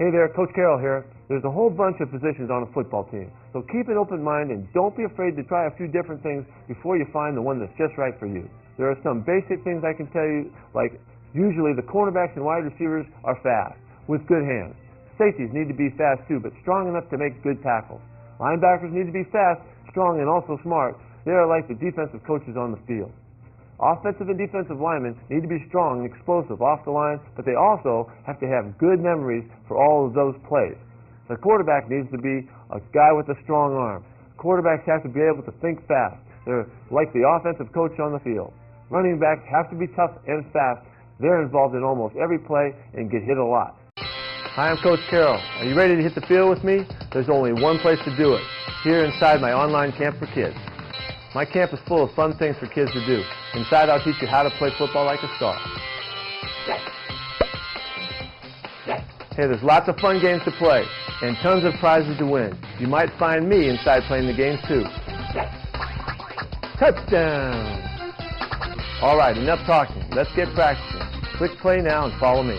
Hey there, Coach Carroll here. There's a whole bunch of positions on a football team, so keep an open mind and don't be afraid to try a few different things before you find the one that's just right for you. There are some basic things I can tell you, like usually the cornerbacks and wide receivers are fast, with good hands. Safeties need to be fast too, but strong enough to make good tackles. Linebackers need to be fast, strong, and also smart. They are like the defensive coaches on the field. Offensive and defensive linemen need to be strong and explosive off the line, but they also have to have good memories for all of those plays. The quarterback needs to be a guy with a strong arm. Quarterbacks have to be able to think fast. They're like the offensive coach on the field. Running backs have to be tough and fast. They're involved in almost every play and get hit a lot. Hi, I'm Coach Carroll. Are you ready to hit the field with me? There's only one place to do it, here inside my online camp for kids. My camp is full of fun things for kids to do. Inside, I'll teach you how to play football like a star. Hey, there's lots of fun games to play and tons of prizes to win. You might find me inside playing the games too. Touchdown! All right, enough talking. Let's get practicing. Click play now and follow me.